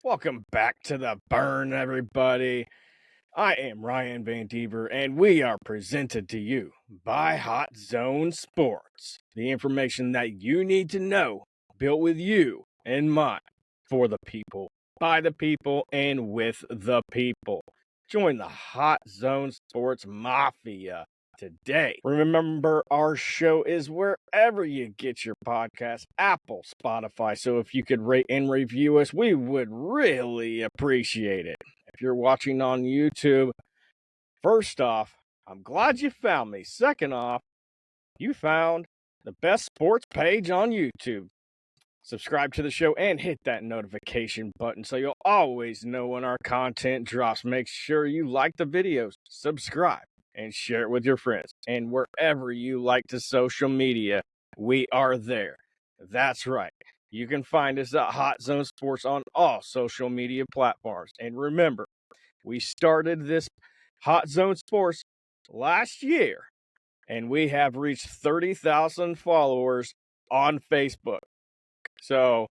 Welcome back to the burn, everybody. I am Ryan Van Deaver, and we are presented to you by Hot Zone Sports. The information that you need to know, built with you in mind, for the people, by the people, and with the people. Join the Hot Zone Sports Mafia today. Remember, our show is wherever you get your podcast, Apple, Spotify. So if you could rate and review us, we would really appreciate it. If you're watching on YouTube, first off, I'm glad you found me. Second off, you found the best sports page on YouTube. Subscribe to the show and hit that notification button so you'll always know when our content drops. Make sure you like the videos, subscribe, and share it with your friends. And wherever you like to social media, we are there. That's right. You can find us at Hot Zone Sports on all social media platforms. And remember, we started this Hot Zone Sports last year, and we have reached 30,000 followers on Facebook. So,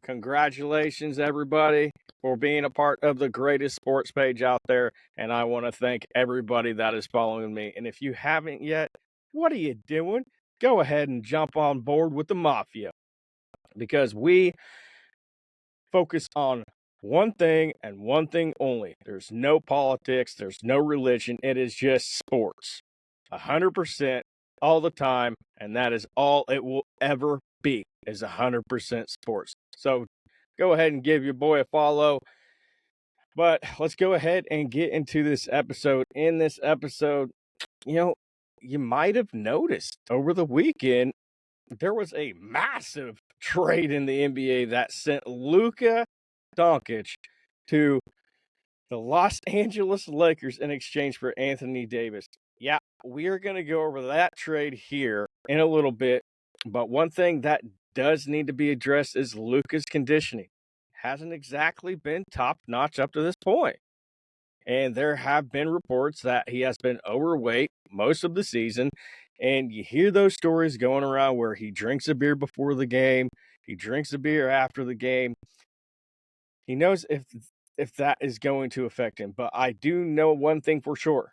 congratulations, everybody, for being a part of the greatest sports page out there. And I want to thank everybody that is following me. And if you haven't yet, what are you doing? Go ahead and jump on board with the Mafia, because we focus on one thing and one thing only. There's no politics, there's no religion. It is just sports. 100% all the time, and that is all it will ever be, is 100% sports. So go ahead and give your boy a follow. But let's go ahead and get into this episode. In this episode, you might have noticed over the weekend, there was a massive trade in the NBA that sent Luka Doncic to the Los Angeles Lakers in exchange for Anthony Davis. Yeah, we are going to go over that trade here in a little bit. But one thing that does need to be addressed is Luka's conditioning. Hasn't exactly been top notch up to this point. And there have been reports that he has been overweight most of the season. And you hear those stories going around where he drinks a beer before the game, he drinks a beer after the game. He knows if that is going to affect him. But I do know one thing for sure.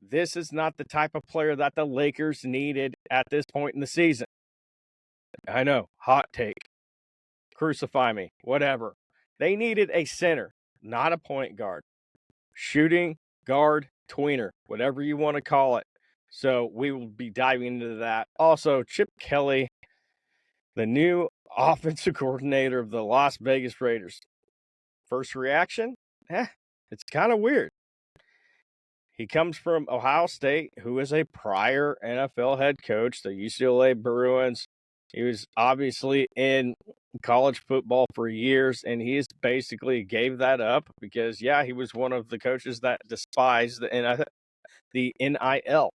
This is not the type of player that the Lakers needed at this point in the season. I know, hot take. Crucify me, whatever. They needed a center, not a point guard. Shooting guard, tweener, whatever you want to call it. So we will be diving into that. Also, Chip Kelly, the new offensive coordinator of the Las Vegas Raiders. First reaction? It's kind of weird. He comes from Ohio State, who is a prior NFL head coach, the UCLA Bruins. He was obviously in college football for years, and he's basically gave that up because, he was one of the coaches that despised the NIL.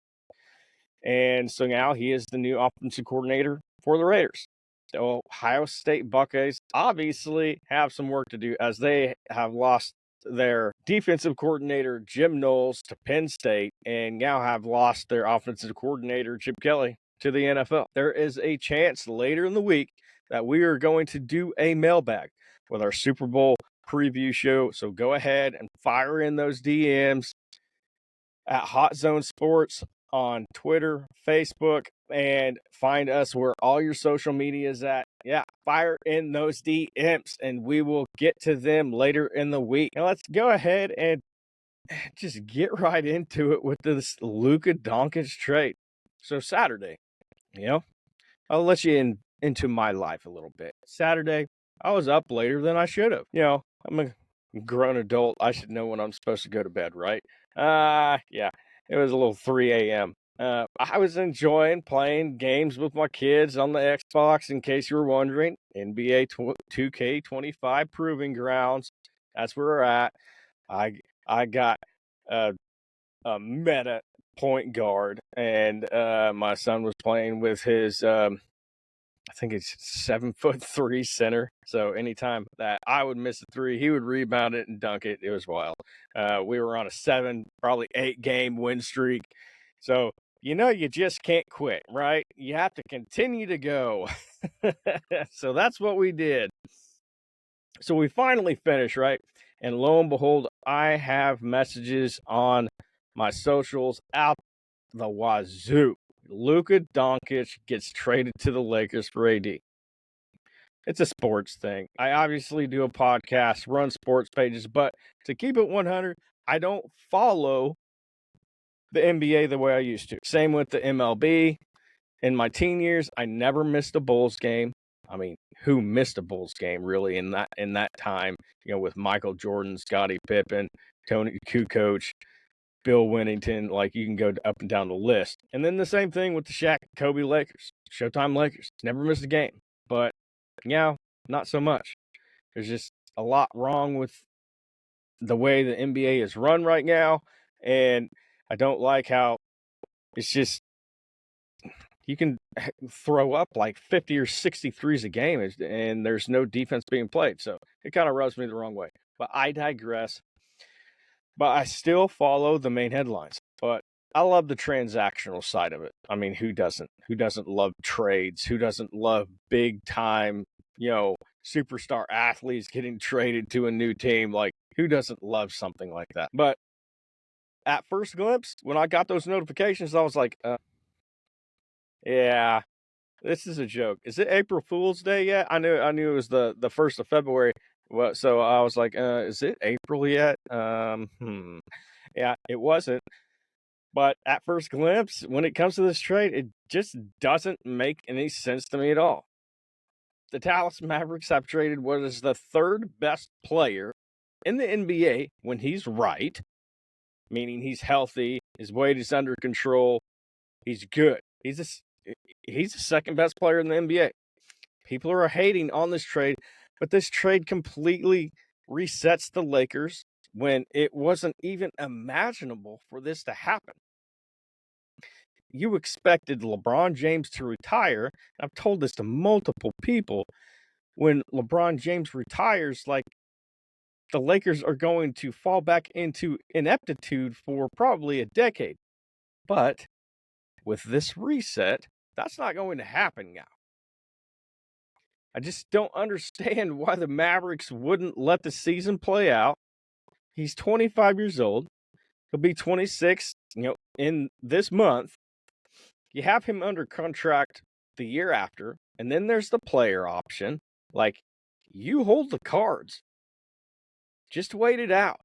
And so now he is the new offensive coordinator for the Raiders. So Ohio State Buckeyes obviously have some work to do, as they have lost their defensive coordinator, Jim Knowles, to Penn State, and now have lost their offensive coordinator, Chip Kelly, to the NFL. There is a chance later in the week that we are going to do a mailbag with our Super Bowl preview show. So go ahead and fire in those DMs at Hot Zone Sports on Twitter, Facebook, and find us where all your social media is at. Fire in those DMs, and we will get to them later in the week. And let's go ahead and just get right into it with this Luka Doncic trade. So Saturday, I'll let you into my life a little bit. Saturday, I was up later than I should have. I'm a grown adult. I should know when I'm supposed to go to bed, right? It was a little 3 a.m. I was enjoying playing games with my kids on the Xbox, in case you were wondering. NBA 2K25 Proving Grounds. That's where we're at. I got a meta point guard, and my son was playing with his I think it's 7'3" center. So anytime that I would miss a three, he would rebound it and dunk it. It was wild. We were on a 7, probably 8 game win streak. So, you just can't quit, right? You have to continue to go. So that's what we did. So we finally finish, right? And lo and behold, I have messages on my socials out the wazoo. Luka Doncic gets traded to the Lakers for AD. It's a sports thing. I obviously do a podcast, run sports pages, but to keep it 100, I don't follow the NBA the way I used to. Same with the MLB. In my teen years, I never missed a Bulls game. I mean, who missed a Bulls game really in that time? You know, with Michael Jordan, Scottie Pippen, Tony Kukoc, Bill Winnington. Like you can go up and down the list. And then the same thing with the Shaq, Kobe Lakers, Showtime Lakers. Never missed a game, but yeah, not so much. There's just a lot wrong with the way the NBA is run right now, and I don't like how it's just you can throw up like 50 or 60 threes a game and there's no defense being played. So it kind of rubs me the wrong way. But I digress. But I still follow the main headlines. But I love the transactional side of it. I mean, who doesn't? Who doesn't love trades? Who doesn't love big time, superstar athletes getting traded to a new team? Like, who doesn't love something like that? But at first glimpse, when I got those notifications, I was like, yeah, this is a joke. Is it April Fool's Day yet? I knew it was the 1st of February. Well, so I was like, is it April yet? Yeah, it wasn't. But at first glimpse, when it comes to this trade, it just doesn't make any sense to me at all. The Dallas Mavericks have traded what is the third best player in the NBA when he's right, meaning he's healthy, his weight is under control, he's good. He's the second best player in the NBA. People are hating on this trade, but this trade completely resets the Lakers when it wasn't even imaginable for this to happen. You expected LeBron James to retire. I've told this to multiple people. When LeBron James retires, like the Lakers are going to fall back into ineptitude for probably a decade. But with this reset, that's not going to happen now. I just don't understand why the Mavericks wouldn't let the season play out. He's 25 years old. He'll be 26, in this month. You have him under contract the year after, and then there's the player option. Like, you hold the cards. Just wait it out.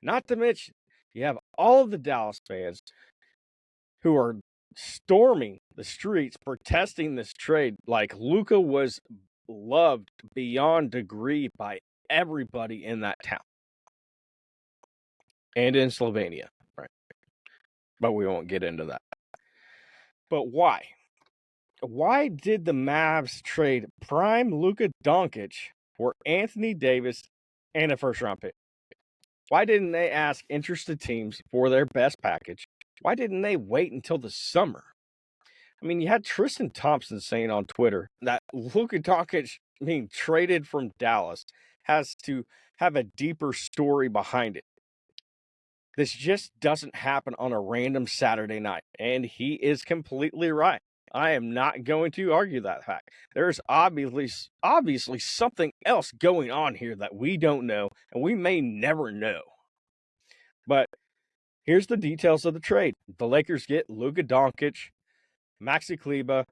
Not to mention, you have all of the Dallas fans who are storming the streets protesting this trade. Like, Luka was loved beyond degree by everybody in that town and in Slovenia, right? But we won't get into that. But why? Why did the Mavs trade prime Luka Doncic for Anthony Davis and a first-round pick? Why didn't they ask interested teams for their best package? Why didn't they wait until the summer? I mean, you had Tristan Thompson saying on Twitter that Luka Doncic being traded from Dallas has to have a deeper story behind it. This just doesn't happen on a random Saturday night. And he is completely right. I am not going to argue that fact. There's obviously something else going on here that we don't know, and we may never know. But here's the details of the trade. The Lakers get Luka Doncic, Maxi Kleber,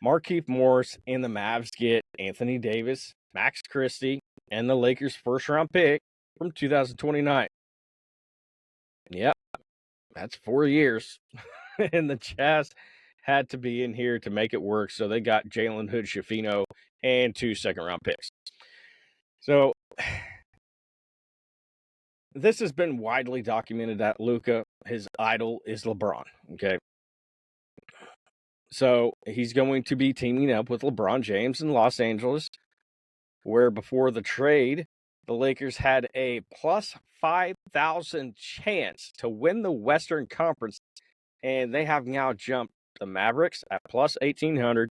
Markieff Morris, and the Mavs get Anthony Davis, Max Christie, and the Lakers' first-round pick from 2029. Yep, that's 4 years. And the Jazz had to be in here to make it work, so they got Jalen Hood-Schifino and 2 second-round picks. So this has been widely documented that Luka, his idol, is LeBron, okay? So he's going to be teaming up with LeBron James in Los Angeles, where before the trade, the Lakers had a plus 5,000 chance to win the Western Conference, and they have now jumped the Mavericks at plus 1,800.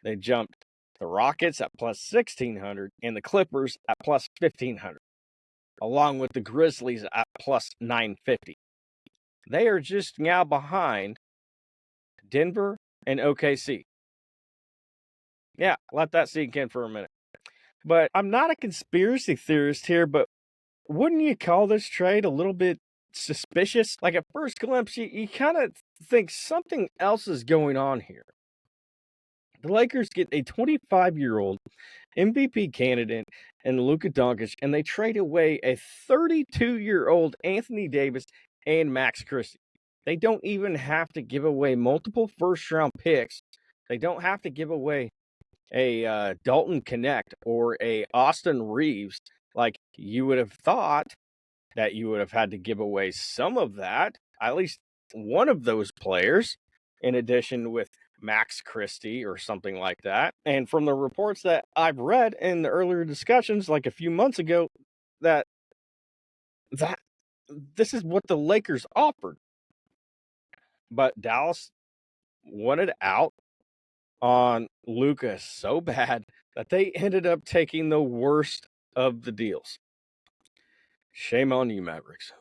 They jumped the Rockets at plus 1,600 and the Clippers at plus 1,500, along with the Grizzlies at plus 950. They are just now behind Denver and OKC. Yeah, let that sink in for a minute. But I'm not a conspiracy theorist here, but wouldn't you call this trade a little bit suspicious? Like at first glimpse, you kind of think something else is going on here. The Lakers get a 25-year-old MVP candidate and Luka Doncic, and they trade away a 32-year-old Anthony Davis and Max Christie. They don't even have to give away multiple first-round picks. They don't have to give away a Dalton Connect or a Austin Reeves like you would have thought that you would have had to give away some of that, at least one of those players, in addition with Max Christie or something like that. And from the reports that I've read in the earlier discussions, like a few months ago, that that this is what the Lakers offered. But Dallas wanted out on Luka so bad that they ended up taking the worst of the deals. Shame on you, Mavericks.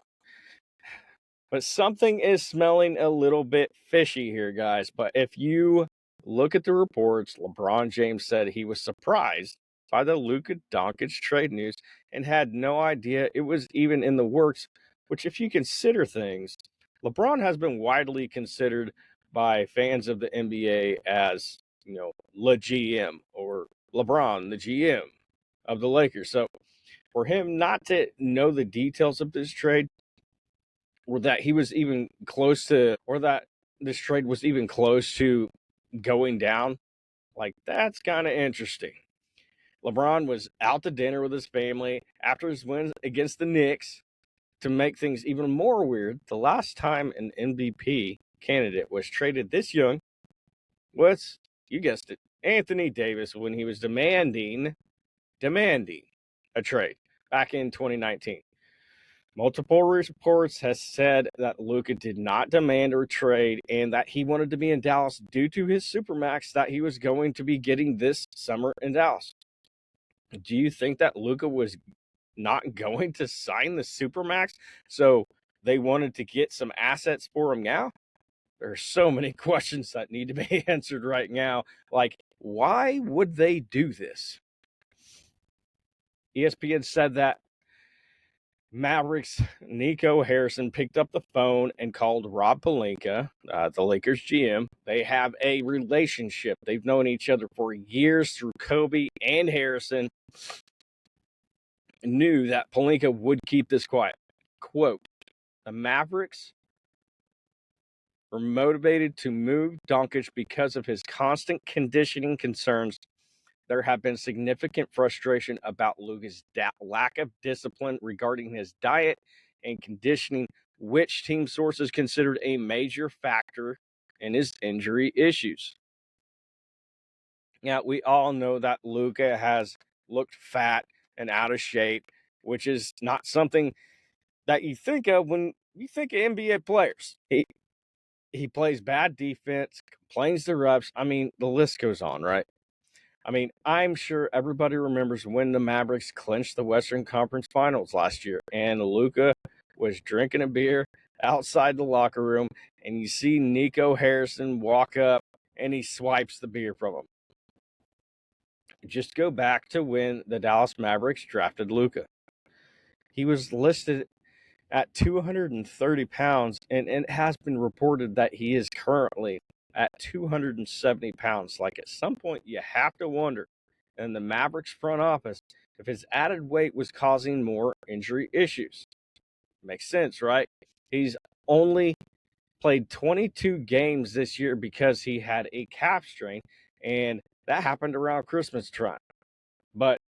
But something is smelling a little bit fishy here, guys. But if you look at the reports, LeBron James said he was surprised by the Luka Doncic trade news and had no idea it was even in the works, which, if you consider things, LeBron has been widely considered by fans of the NBA as, Le GM or LeBron, the GM of the Lakers. So for him not to know the details of this trade, or that he was even close to, or that this trade was even close to going down, like that's kind of interesting. LeBron was out to dinner with his family after his win against the Knicks. To make things even more weird, the last time an MVP candidate was traded this young was, you guessed it, Anthony Davis, when he was demanding a trade back in 2019. Multiple reports has said that Luka did not demand a trade and that he wanted to be in Dallas due to his supermax that he was going to be getting this summer in Dallas. Do you think that Luka was not going to sign the supermax, so they wanted to get some assets for him now? There are so many questions that need to be answered right now. Like, why would they do this? ESPN said that Mavericks Nico Harrison picked up the phone and called Rob Pelinka, the Lakers GM. They have a relationship. They've known each other for years through Kobe, and Harrison knew that Pelinka would keep this quiet. Quote, the Mavericks were motivated to move Doncic because of his constant conditioning concerns. There have been significant frustration about Luka's lack of discipline regarding his diet and conditioning, which team sources considered a major factor in his injury issues. Now, we all know that Luka has looked fat and out of shape, which is not something that you think of when you think of NBA players. He plays bad defense, complains the refs. I mean, the list goes on, right? I mean, I'm sure everybody remembers when the Mavericks clinched the Western Conference Finals last year, and Luka was drinking a beer outside the locker room, and you see Nico Harrison walk up, and he swipes the beer from him. Just go back to when the Dallas Mavericks drafted Luka. He was listed at 230 pounds, and it has been reported that he is currently at 270 pounds. Like at some point, you have to wonder in the Mavericks front office if his added weight was causing more injury issues. Makes sense, right? He's only played 22 games this year because he had a calf strain, and that happened around Christmas time. But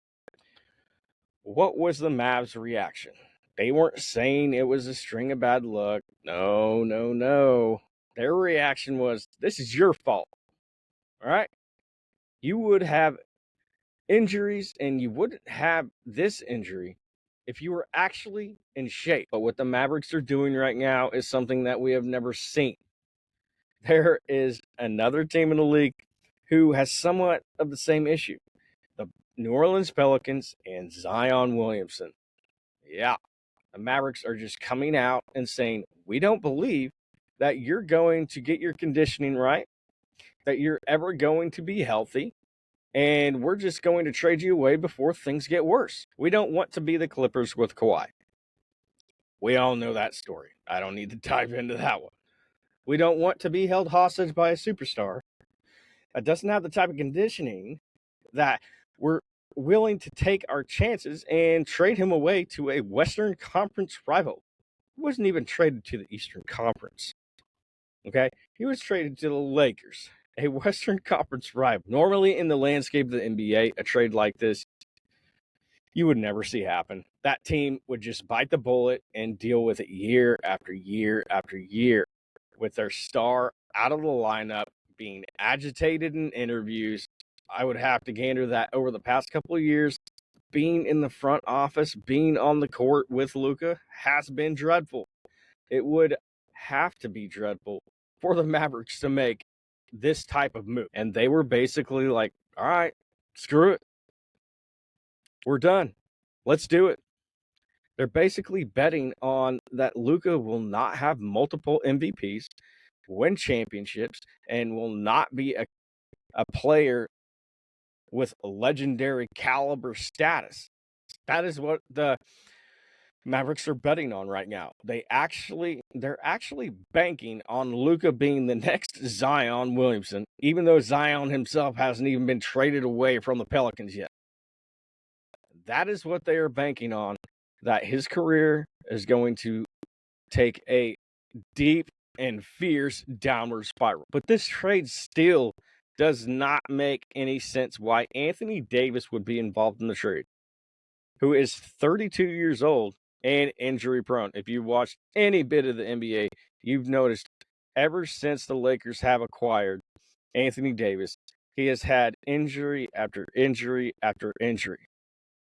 what was the Mavs' reaction? They weren't saying it was a string of bad luck. No, no, no. Their reaction was, this is your fault. All right? You would have injuries and you wouldn't have this injury if you were actually in shape. But what the Mavericks are doing right now is something that we have never seen. There is another team in the league who has somewhat of the same issue. The New Orleans Pelicans and Zion Williamson. Yeah. The Mavericks are just coming out and saying, we don't believe that you're going to get your conditioning right, that you're ever going to be healthy. and we're just going to trade you away before things get worse. We don't want to be the Clippers with Kawhi. We all know that story. I don't need to dive into that one. We don't want to be held hostage by a superstar that doesn't have the type of conditioning that we're willing to take our chances and trade him away to a Western Conference rival. He wasn't even traded to the Eastern Conference. Okay? He was traded to the Lakers, a Western Conference rival. Normally, in the landscape of the NBA, a trade like this, you would never see happen. That team would just bite the bullet and deal with it year after year after year, with their star out of the lineup, being agitated in interviews. I would have to gander that over the past couple of years, being in the front office, being on the court with Luka has been dreadful. It would have to be dreadful for the Mavericks to make this type of move. And they were basically like, all right, screw it. We're done. Let's do it. They're basically betting on that Luka will not have multiple MVPs, win championships, and will not be a player with legendary caliber status. That is what the Mavericks are betting on right now. They're actually banking on Luka being the next Zion Williamson, even though Zion himself hasn't even been traded away from the Pelicans yet. That is what they are banking on, that his career is going to take a deep and fierce downward spiral. But this trade still does not make any sense why Anthony Davis would be involved in the trade, who is 32 years old and injury prone. If you watched any bit of the NBA, you've noticed ever since the Lakers have acquired Anthony Davis, he has had injury after injury after injury.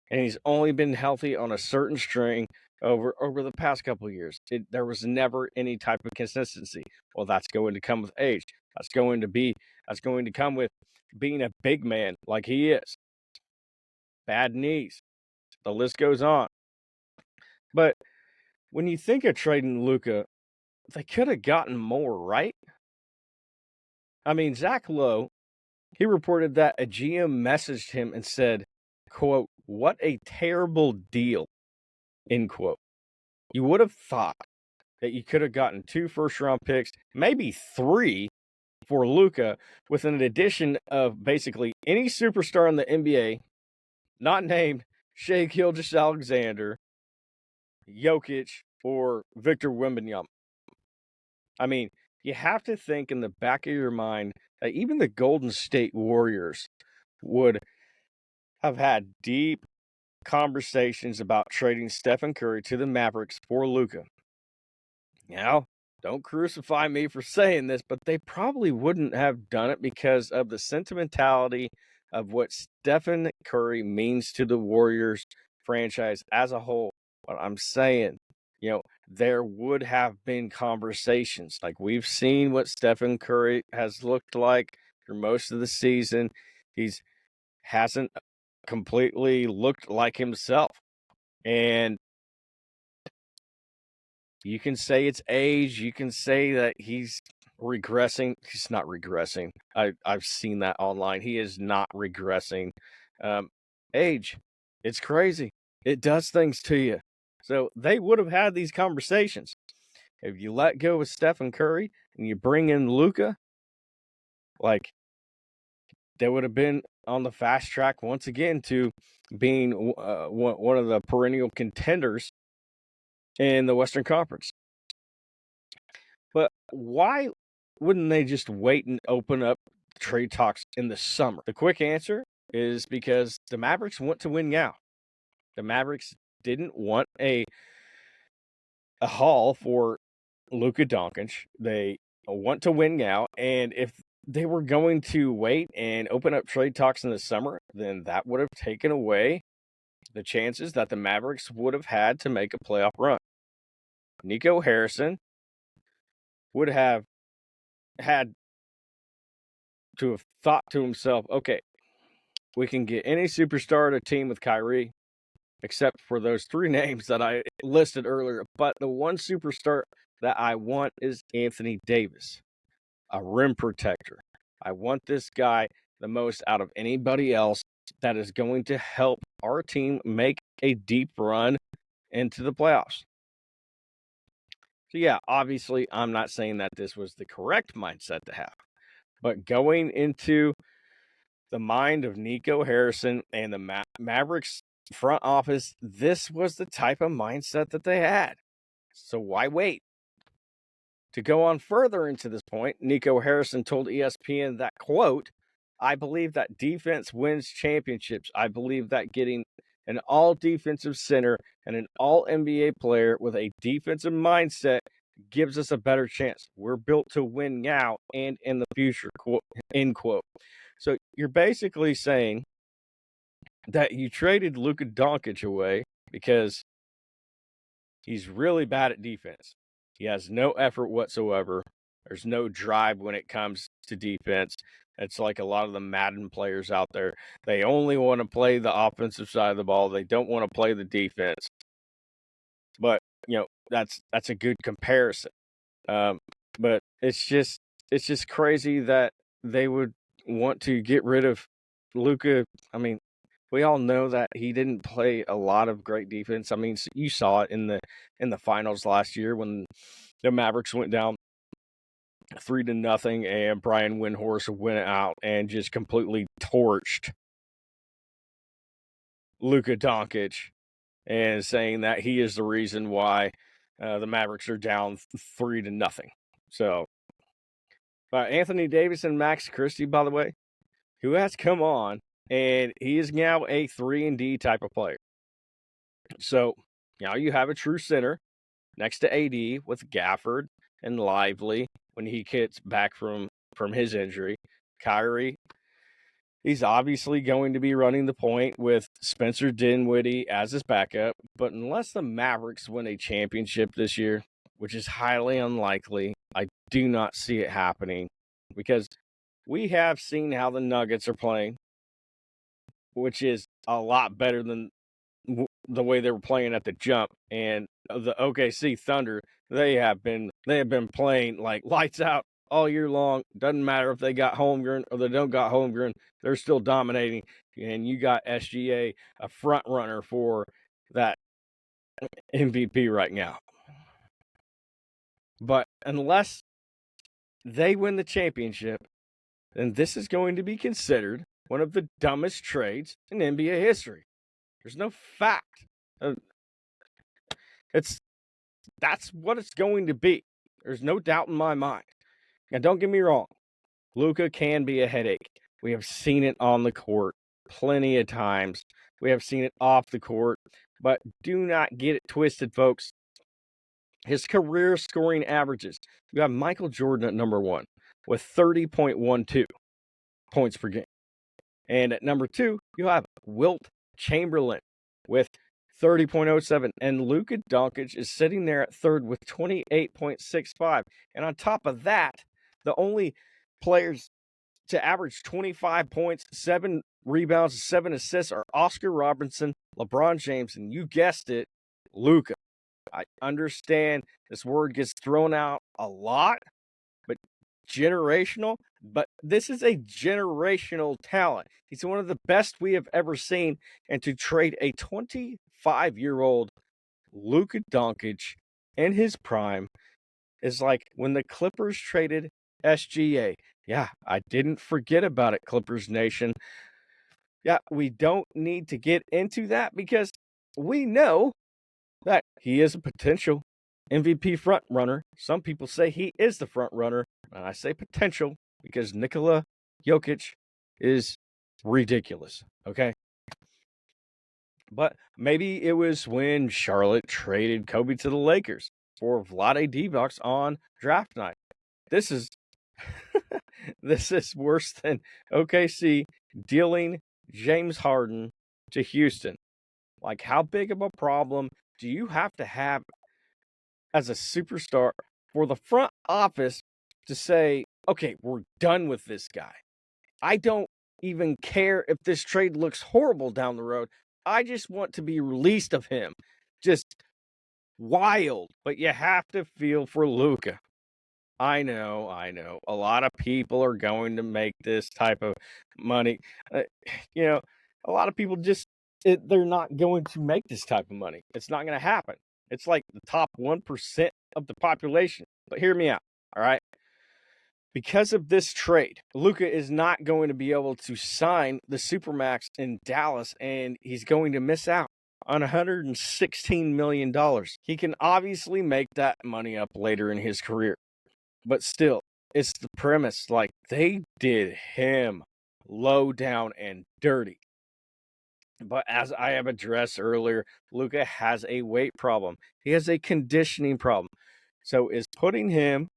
And he's only been healthy on a certain string over the past couple of years. There was never any type of consistency. Well, that's going to come with age. That's going to come with being a big man like he is. Bad knees. The list goes on. But when you think of trading Luka, they could have gotten more, right? I mean, Zach Lowe, he reported that a GM messaged him and said, quote, "What a terrible deal," end quote. You would have thought that you could have gotten 2 first-round picks, maybe 3 for Luka, with an addition of basically any superstar in the NBA, not named Shai Gilgeous-Alexander, Jokic, or Victor Wembanyama. I mean, you have to think in the back of your mind that even the Golden State Warriors would have had deep conversations about trading Stephen Curry to the Mavericks for Luka. Now, don't crucify me for saying this, but they probably wouldn't have done it because of the sentimentality of what Stephen Curry means to the Warriors franchise as a whole. But I'm saying, there would have been conversations. Like, we've seen what Stephen Curry has looked like for most of the season. He's hasn't completely looked like himself. And you can say it's age. You can say that he's regressing. He's not regressing. I've seen that online. He is not regressing. Age, it's crazy. It does things to you. So they would have had these conversations. If you let go of Stephen Curry and you bring in Luka, like, they would have been on the fast track once again to being one of the perennial contenders in the Western Conference. But why wouldn't they just wait and open up trade talks in the summer? The quick answer is because the Mavericks want to win now. The Mavericks didn't want a haul for Luka Doncic. They want to win now, and if they were going to wait and open up trade talks in the summer, then that would have taken away the chances that the Mavericks would have had to make a playoff run. Nico Harrison would have had to have thought to himself, okay, we can get any superstar to team with Kyrie, except for those 3 names that I listed earlier. But the one superstar that I want is Anthony Davis, a rim protector. I want this guy the most out of anybody else that is going to help our team make a deep run into the playoffs. So, yeah, obviously, I'm not saying that this was the correct mindset to have. But going into the mind of Nico Harrison and the Mavericks front office, this was the type of mindset that they had. So why wait? To go on further into this point, Nico Harrison told ESPN that, quote, I believe that defense wins championships. I believe that getting an all-defensive center and an all-NBA player with a defensive mindset gives us a better chance. We're built to win now and in the future, quote, end quote. So you're basically saying that you traded Luka Doncic away because he's really bad at defense. He has no effort whatsoever. There's no drive when it comes to defense. It's like a lot of the Madden players out there. They only want to play the offensive side of the ball. They don't want to play the defense. But, that's a good comparison. But it's just crazy that they would want to get rid of Luka. I mean, we all know that he didn't play a lot of great defense. I mean, you saw it in the finals last year when the Mavericks went down 3-0, and Brian Windhorst went out and just completely torched Luka Doncic, and saying that he is the reason why the Mavericks are down 3-0. So, Anthony Davis and Max Christie, by the way, who has come on, and he is now a 3-and-D type of player. So now you have a true center next to AD with Gafford and Lively when he gets back from his injury. Kyrie, he's obviously going to be running the point with Spencer Dinwiddie as his backup. But unless the Mavericks win a championship this year, which is highly unlikely, I do not see it happening, because we have seen how the Nuggets are playing, which is a lot better than the way they were playing at the jump. And the OKC Thunder, they have been playing like lights out all year long. Doesn't matter if they got Holmgren or they don't got Holmgren, they're still dominating. And you got SGA, a front runner for that MVP right now. But unless they win the championship, then this is going to be considered one of the dumbest trades in NBA history. There's no fact. That's what it's going to be. There's no doubt in my mind. Now, don't get me wrong. Luka can be a headache. We have seen it on the court plenty of times. We have seen it off the court. But do not get it twisted, folks. His career scoring averages. You have Michael Jordan at number 1 with 30.12 points per game. And at number 2, you have Wilt Chamberlain with 30.07. And Luka Doncic is sitting there at third with 28.65. And on top of that, the only players to average 25 points, 7 rebounds, 7 assists are Oscar Robertson, LeBron James, and you guessed it, Luka. I understand this word gets thrown out a lot, but generational. But this is a generational talent. He's one of the best we have ever seen. And to trade a 25-year-old Luka Doncic in his prime is like when the Clippers traded SGA. Yeah, I didn't forget about it, Clippers Nation. Yeah, we don't need to get into that because we know that he is a potential MVP front runner. Some people say he is the front runner, and I say potential because Nikola Jokic is ridiculous, okay? But maybe it was when Charlotte traded Kobe to the Lakers for Vlade Divac on draft night. This is this is worse than OKC dealing James Harden to Houston. Like, how big of a problem do you have to have as a superstar for the front office to say, okay, we're done with this guy? I don't even care if this trade looks horrible down the road. I just want to be released of him. Just wild. But you have to feel for Luka. I know. A lot of people are going to make this type of money. Uh, you know, a lot of people they're not going to make this type of money. It's not going to happen. It's like the top 1% of the population. But hear me out, all right? Because of this trade, Luka is not going to be able to sign the Supermax in Dallas, and he's going to miss out on $116 million. He can obviously make that money up later in his career. But still, it's the premise. Like, they did him low down and dirty. But as I have addressed earlier, Luka has a weight problem. He has a conditioning problem. So is putting him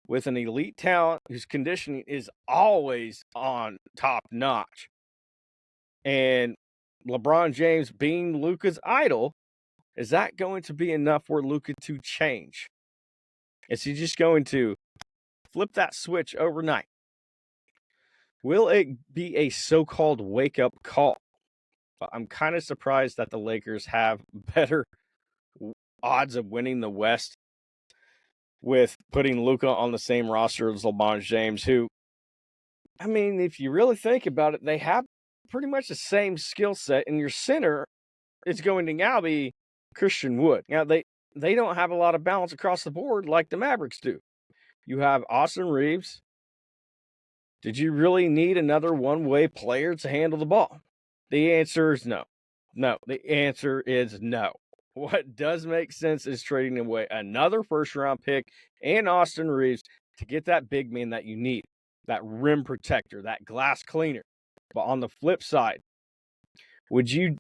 with an elite talent whose conditioning is always on top notch, and LeBron James being Luka's idol, is that going to be enough for Luka to change? Is he just going to flip that switch overnight? Will it be a so-called wake-up call? I'm kind of surprised that the Lakers have better odds of winning the West with putting Luka on the same roster as LeBron James, who, I mean, if you really think about it, they have pretty much the same skill set, and your center is going to now be Christian Wood. Now, they don't have a lot of balance across the board like the Mavericks do. You have Austin Reeves. Did you really need another one-way player to handle the ball? The answer is no. No, the answer is no. What does make sense is trading away another first-round pick and Austin Reeves to get that big man that you need, that rim protector, that glass cleaner. But on the flip side, would you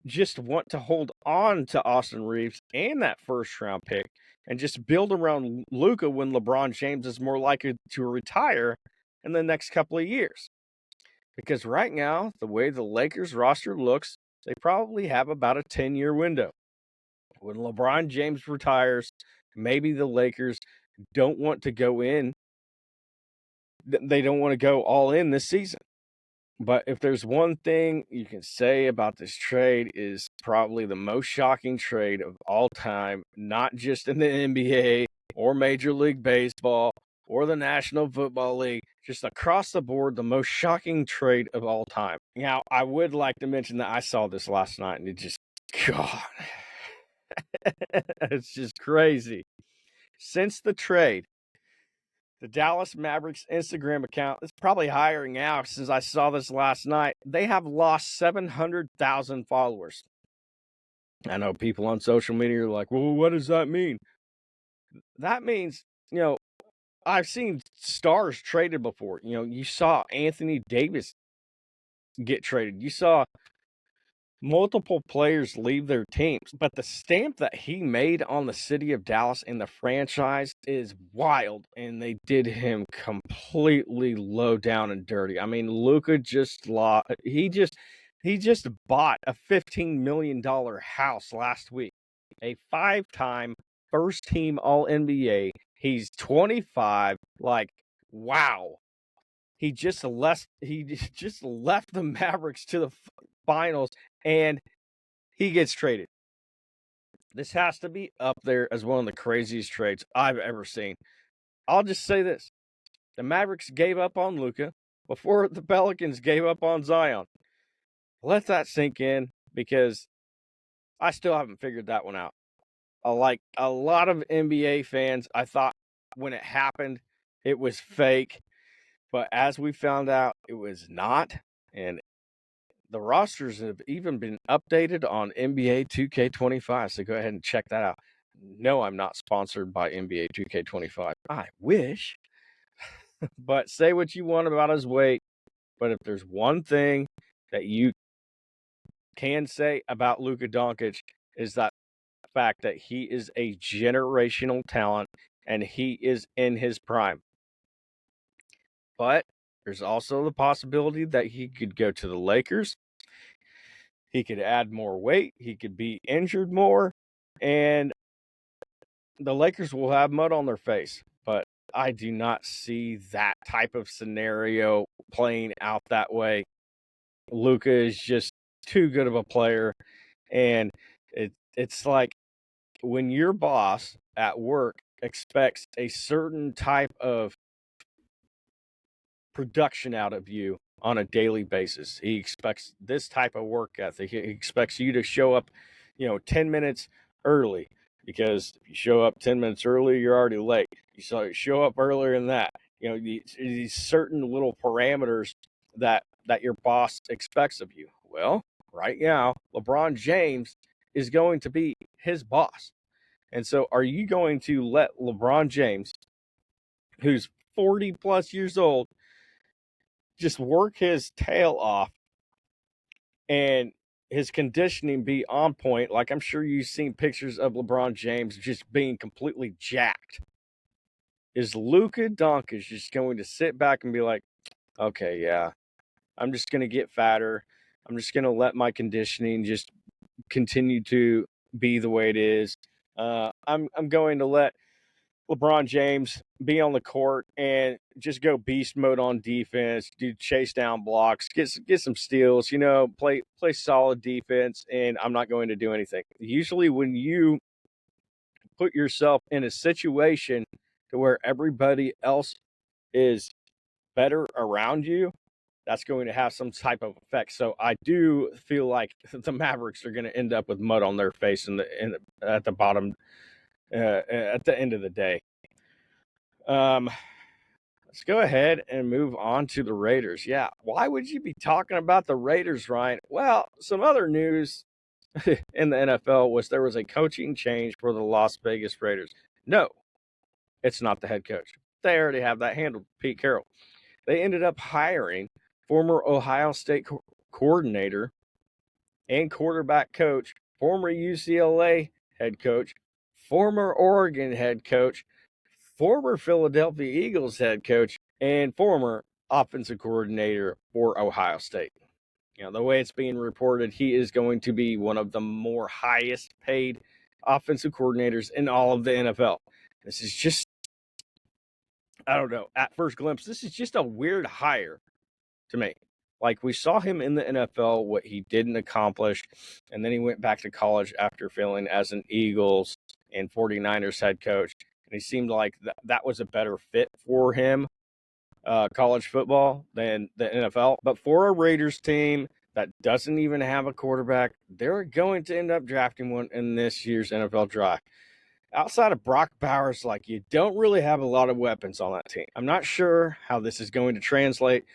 just want to hold on to Austin Reeves and that first-round pick and just build around Luka when LeBron James is more likely to retire in the next couple of years? Because right now, the way the Lakers roster looks, they probably have about a 10-year window. When LeBron James retires, maybe the Lakers don't want to go in. They don't want to go all in this season. But if there's one thing you can say about this trade, is probably the most shocking trade of all time, not just in the NBA or Major League Baseball or the National Football League, just across the board, the most shocking trade of all time. Now, I would like to mention that I saw this last night, and it just, God, it's just crazy. Since the trade, the Dallas Mavericks Instagram account is probably higher now since I saw this last night. They have lost 700,000 followers. I know people on social media are like, well, what does that mean? That means, I've seen stars traded before. You saw Anthony Davis get traded. You saw multiple players leave their teams, but the stamp that he made on the city of Dallas and the franchise is wild, and they did him completely low down and dirty. I mean, Luka just lost. He just bought a $15 million house last week. A 5-time first team All NBA. He's 25. Like, wow. He just left the Mavericks to the finals, and he gets traded. This has to be up there as one of the craziest trades I've ever seen. I'll just say this. The Mavericks gave up on Luka before the Pelicans gave up on Zion. Let that sink in, because I still haven't figured that one out. Like a lot of NBA fans, I thought when it happened, it was fake. But as we found out, it was not. And the rosters have even been updated on NBA 2K25, so go ahead and check that out. No, I'm not sponsored by NBA 2K25. I wish. But say what you want about his weight, but if there's one thing that you can say about Luka Doncic, is that fact that he is a generational talent and he is in his prime. But there's also the possibility that he could go to the Lakers. He could add more weight. He could be injured more. And the Lakers will have mud on their face. But I do not see that type of scenario playing out that way. Luka is just too good of a player. And it's like when your boss at work expects a certain type of production out of you on a daily basis. He expects this type of work ethic. He expects you to show up, 10 minutes early, because if you show up 10 minutes early, you're already late. You show up earlier than that. These certain little parameters that your boss expects of you. Well, right now, LeBron James is going to be his boss. And so are you going to let LeBron James, who's 40 plus years old, just work his tail off and his conditioning be on point? Like, I'm sure you've seen pictures of LeBron James just being completely jacked. Is Luka Doncic just going to sit back and be like, okay, yeah, I'm just going to get fatter. I'm just going to let my conditioning just continue to be the way it is. I'm going to let LeBron James be on the court and just go beast mode on defense, do chase down blocks, get some steals, play solid defense, and I'm not going to do anything. Usually when you put yourself in a situation to where everybody else is better around you, that's going to have some type of effect. So I do feel like the Mavericks are going to end up with mud on their face at the bottom, at the end of the day. Let's go ahead and move on to the Raiders. Yeah, why would you be talking about the Raiders, Ryan? Well, some other news in the NFL was there was a coaching change for the Las Vegas Raiders. No, it's not the head coach. They already have that handled, Pete Carroll. They ended up hiring former Ohio State coordinator and quarterback coach, former UCLA head coach, former Oregon head coach, former Philadelphia Eagles head coach, and former offensive coordinator for Ohio State. The way it's being reported, he is going to be one of the more highest paid offensive coordinators in all of the NFL. This is just, I don't know, at first glimpse, this is just a weird hire to me. Like, we saw him in the NFL, what he didn't accomplish, and then he went back to college after failing as an Eagles and 49ers head coach. And he seemed like that was a better fit for him, college football, than the NFL. But for a Raiders team that doesn't even have a quarterback, they're going to end up drafting one in this year's NFL draft. Outside of Brock Bowers, like, you don't really have a lot of weapons on that team. I'm not sure how this is going to translate.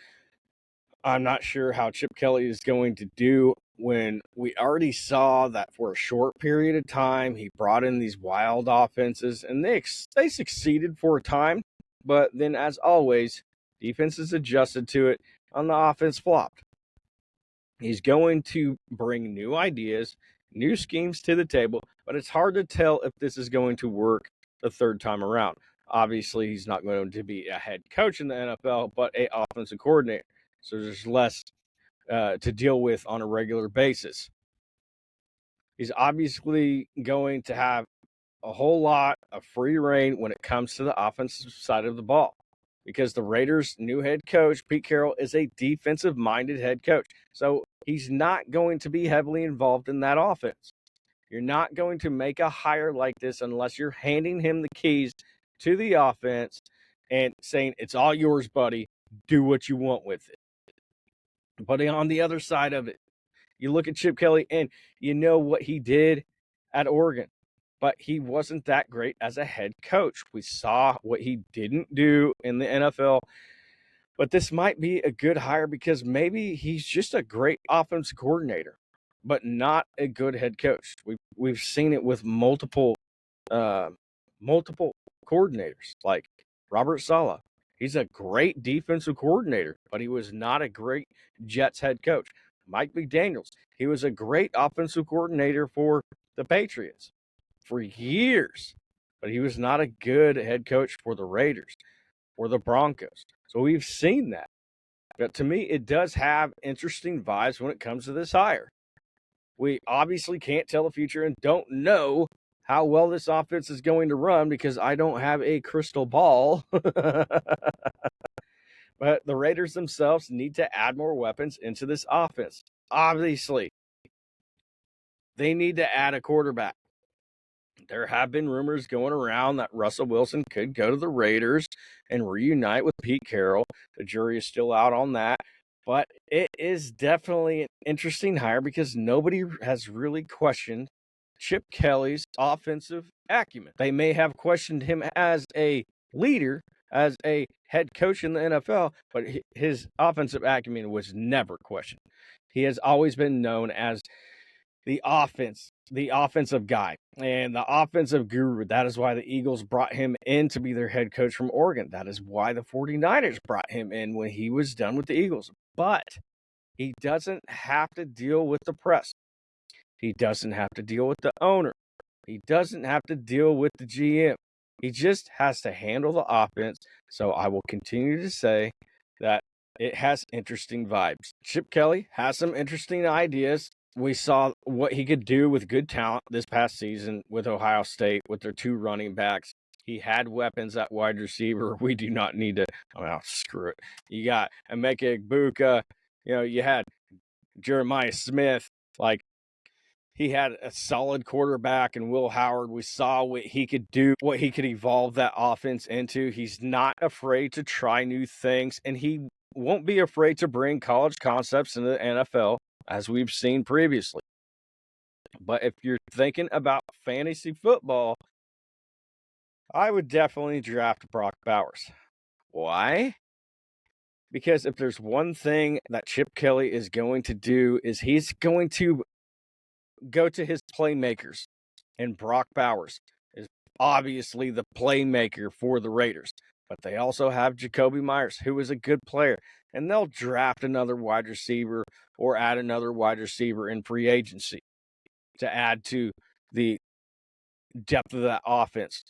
I'm not sure how Chip Kelly is going to do when we already saw that for a short period of time, he brought in these wild offenses, and they succeeded for a time. But then, as always, defenses adjusted to it, and the offense flopped. He's going to bring new ideas, new schemes to the table, but it's hard to tell if this is going to work the third time around. Obviously, he's not going to be a head coach in the NFL, but an offensive coordinator. So there's less to deal with on a regular basis. He's obviously going to have a whole lot of free reign when it comes to the offensive side of the ball, because the Raiders' new head coach, Pete Carroll, is a defensive-minded head coach. So he's not going to be heavily involved in that offense. You're not going to make a hire like this unless you're handing him the keys to the offense and saying, it's all yours, buddy. Do what you want with it. But on the other side of it, you look at Chip Kelly and you know what he did at Oregon, but he wasn't that great as a head coach. We saw what he didn't do in the NFL, but this might be a good hire because maybe he's just a great offensive coordinator, but not a good head coach. We've seen it with multiple coordinators, like Robert Saleh. He's a great defensive coordinator, but he was not a great Jets head coach. Mike McDaniels, he was a great offensive coordinator for the Patriots for years, but he was not a good head coach for the Raiders or the Broncos. So we've seen that. But to me, it does have interesting vibes when it comes to this hire. We obviously can't tell the future and don't know how well this offense is going to run because I don't have a crystal ball. But the Raiders themselves need to add more weapons into this offense. Obviously, they need to add a quarterback. There have been rumors going around that Russell Wilson could go to the Raiders and reunite with Pete Carroll. The jury is still out on that. But it is definitely an interesting hire because nobody has really questioned Chip Kelly's offensive acumen. They may have questioned him as a leader, as a head coach in the NFL, but his offensive acumen was never questioned. He has always been known as the offensive guy, and the offensive guru. That is why the Eagles brought him in to be their head coach from Oregon. That is why the 49ers brought him in when he was done with the Eagles. But he doesn't have to deal with the press. He doesn't have to deal with the owner. He doesn't have to deal with the GM. He just has to handle the offense. So I will continue to say that it has interesting vibes. Chip Kelly has some interesting ideas. We saw what he could do with good talent this past season with Ohio State, with their 2 running backs. He had weapons at wide receiver. We do not need to. Oh, screw it. You got Emeka Egbuka. You had Jeremiah Smith. He had a solid quarterback in Will Howard. We saw what he could do, what he could evolve that offense into. He's not afraid to try new things, and he won't be afraid to bring college concepts into the NFL, as we've seen previously. But if you're thinking about fantasy football, I would definitely draft Brock Bowers. Why? Because if there's one thing that Chip Kelly is going to do is he's going to go to his playmakers, and Brock Bowers is obviously the playmaker for the Raiders. But they also have Jacoby Myers, who is a good player, and they'll draft another wide receiver or add another wide receiver in free agency to add to the depth of that offense,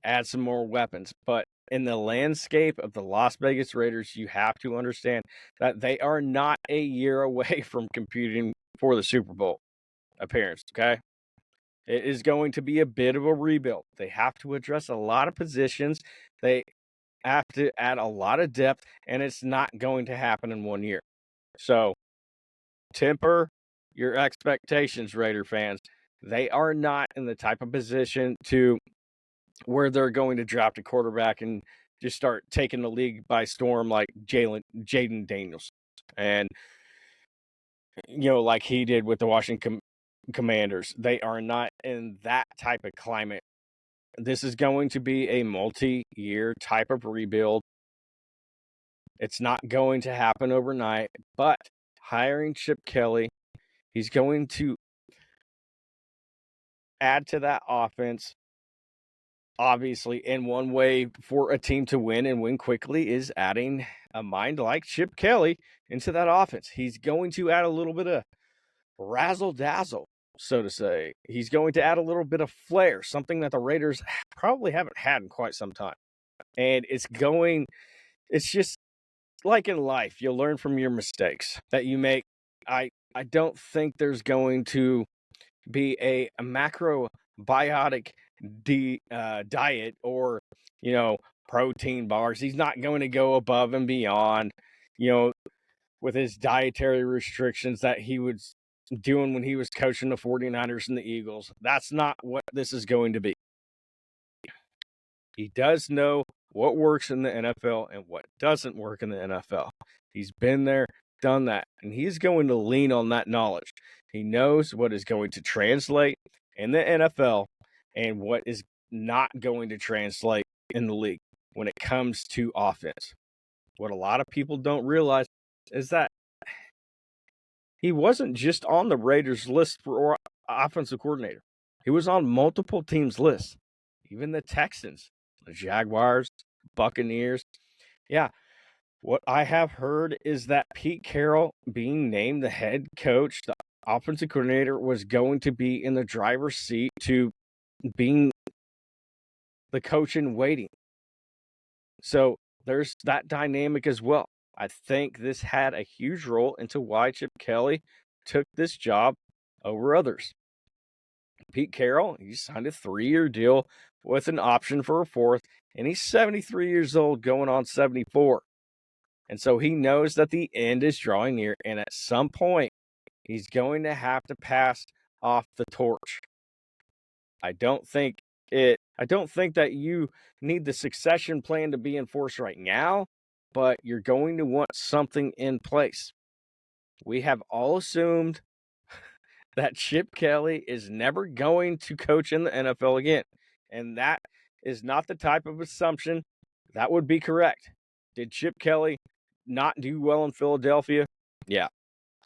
add some more weapons. But in the landscape of the Las Vegas Raiders, you have to understand that they are not a year away from competing for the Super Bowl appearance, okay? It is going to be a bit of a rebuild. They have to address a lot of positions. They have to add a lot of depth, and it's not going to happen in 1 year. So temper your expectations, Raider fans. They are not in the type of position to where they're going to draft a quarterback and just start taking the league by storm like Jaden Daniels. And, like he did with the Washington Commanders. They are not in that type of climate. This is going to be a multi-year type of rebuild. It's not going to happen overnight, but hiring Chip Kelly, he's going to add to that offense. Obviously, in one way for a team to win and win quickly is adding a mind like Chip Kelly into that offense. He's going to add a little bit of razzle-dazzle, so to say. He's going to add a little bit of flair, something that the Raiders probably haven't had in quite some time. And it's just like in life, you learn from your mistakes that you make. I don't think there's going to be a macrobiotic diet or, protein bars. He's not going to go above and beyond, with his dietary restrictions that he was doing when he was coaching the 49ers and the Eagles. That's not what this is going to be. He does know what works in the NFL and what doesn't work in the NFL. He's been there, done that, and he's going to lean on that knowledge. He knows what is going to translate in the NFL and what is not going to translate in the league when it comes to offense. What a lot of people don't realize is that he wasn't just on the Raiders list for offensive coordinator. He was on multiple teams' lists, even the Texans, the Jaguars, Buccaneers. Yeah, what I have heard is that Pete Carroll being named the head coach, the offensive coordinator, was going to be in the driver's seat to being the coach in waiting. So there's that dynamic as well. I think this had a huge role into why Chip Kelly took this job over others. Pete Carroll, he signed a 3-year deal with an option for a 4th, and he's 73 years old going on 74. And so he knows that the end is drawing near, and at some point, he's going to have to pass off the torch. I don't think that you need the succession plan to be enforced right now, but you're going to want something in place. We have all assumed that Chip Kelly is never going to coach in the NFL again. And that is not the type of assumption that would be correct. Did Chip Kelly not do well in Philadelphia? Yeah.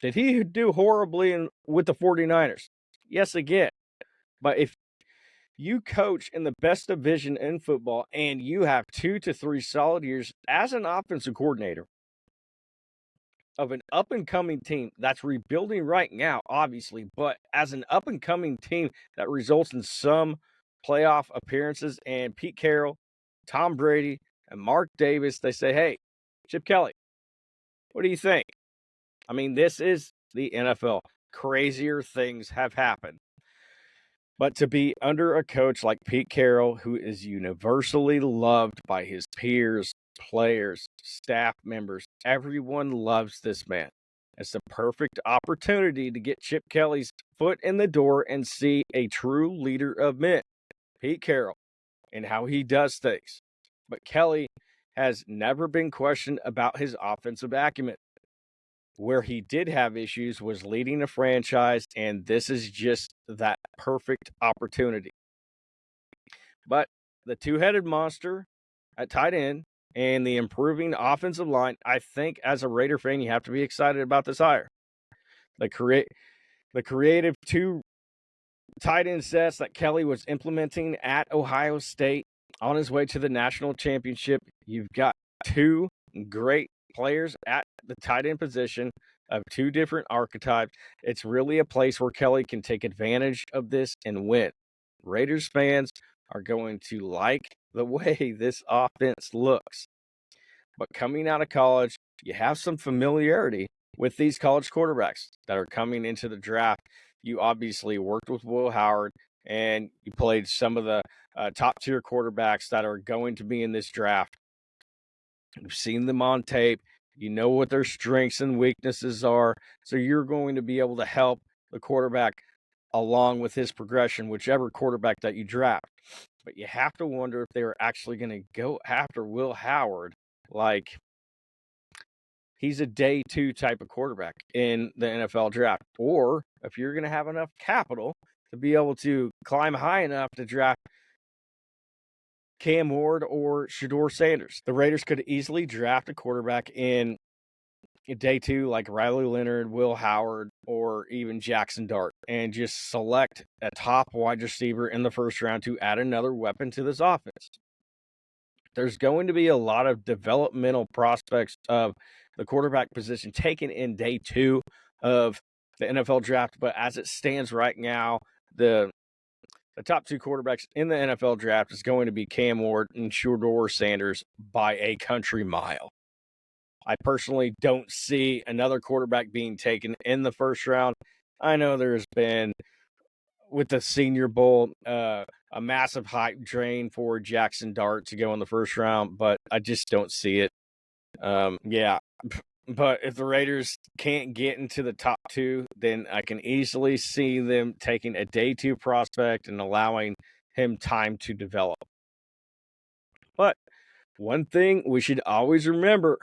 Did he do horribly with the 49ers? Yes, again. But if you coach in the best division in football and you have 2 to 3 solid years as an offensive coordinator of an up-and-coming team that's rebuilding right now, obviously, but as an up-and-coming team that results in some playoff appearances, and Pete Carroll, Tom Brady, and Mark Davis, they say, hey, Chip Kelly, what do you think? I mean, this is the NFL. Crazier things have happened. But to be under a coach like Pete Carroll, who is universally loved by his peers, players, staff members, everyone loves this man. It's the perfect opportunity to get Chip Kelly's foot in the door and see a true leader of men, Pete Carroll, and how he does things. But Kelly has never been questioned about his offensive acumen. Where he did have issues was leading a franchise, and this is just that perfect opportunity. But the two-headed monster at tight end and the improving offensive line, I think as a Raider fan, you have to be excited about this hire. The creative two tight end sets that Kelly was implementing at Ohio State on his way to the national championship. You've got two great players at the tight end position of two different archetypes. It's really a place where Kelly can take advantage of this and win. Raiders fans are going to like the way this offense looks. But coming out of college, you have some familiarity with these college quarterbacks that are coming into the draft. You obviously worked with Will Howard, and you played some of the top-tier quarterbacks that are going to be in this draft. You've seen them on tape. You know what their strengths and weaknesses are. So you're going to be able to help the quarterback along with his progression, whichever quarterback that you draft. But you have to wonder if they're actually going to go after Will Howard like he's a day two type of quarterback in the NFL draft. Or if you're going to have enough capital to be able to climb high enough to draft Cam Ward or Shedeur Sanders. The Raiders could easily draft a quarterback in day two like Riley Leonard, Will Howard, or even Jackson Dart, and just select a top wide receiver in the first round to add another weapon to this offense. There's going to be a lot of developmental prospects of the quarterback position taken in day two of the NFL draft, but as it stands right now, the top two quarterbacks in the NFL draft is going to be Cam Ward and Shedeur Sanders by a country mile. I personally don't see another quarterback being taken in the first round. I know there's been, with the Senior Bowl, a massive hype drain for Jackson Dart to go in the first round, but I just don't see it. Yeah. But if the Raiders can't get into the top two, then I can easily see them taking a day two prospect and allowing him time to develop. But one thing we should always remember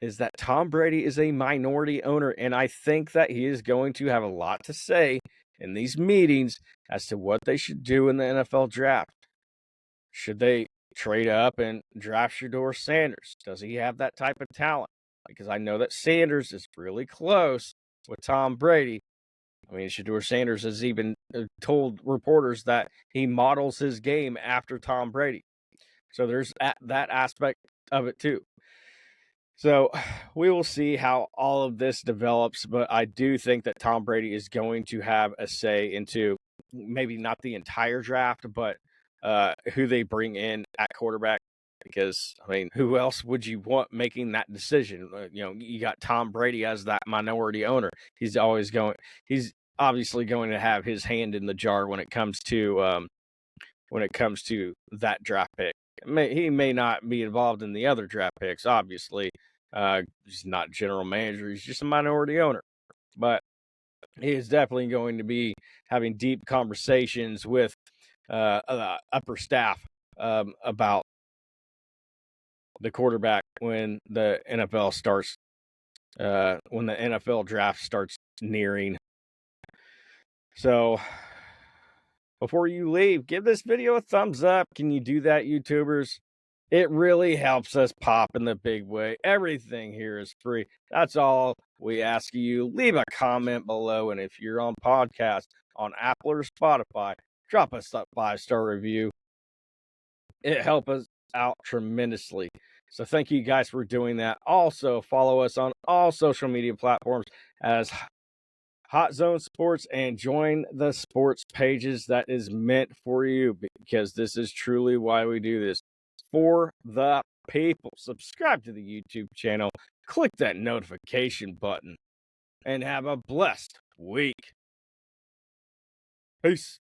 is that Tom Brady is a minority owner, and I think that he is going to have a lot to say in these meetings as to what they should do in the NFL draft. Should they trade up and draft Shedeur Sanders? Does he have that type of talent? Because I know that Sanders is really close with Tom Brady. I mean, Shedeur Sanders has even told reporters that he models his game after Tom Brady. So there's that aspect of it too. So we will see how all of this develops, but I do think that Tom Brady is going to have a say into maybe not the entire draft, but who they bring in at quarterback. Because, I mean, who else would you want making that decision? You got Tom Brady as that minority owner. He's obviously going to have his hand in the jar when it comes to that draft pick. He may not be involved in the other draft picks, obviously. He's not general manager. He's just a minority owner. But he is definitely going to be having deep conversations with upper staff about the quarterback when the NFL starts, when the NFL draft starts nearing. So before you leave, give this video a thumbs up. Can you do that, YouTubers? It really helps us pop in the big way. Everything here is free. That's all we ask you. Leave a comment below. And if you're on podcast on Apple or Spotify, drop us a 5-star review. It helps us out tremendously. So thank you guys for doing that. Also, follow us on all social media platforms as Hot Zone Sports and join the sports pages that is meant for you, because this is truly why we do this, for the people. Subscribe to the YouTube channel, click that notification button, and have a blessed week. Peace.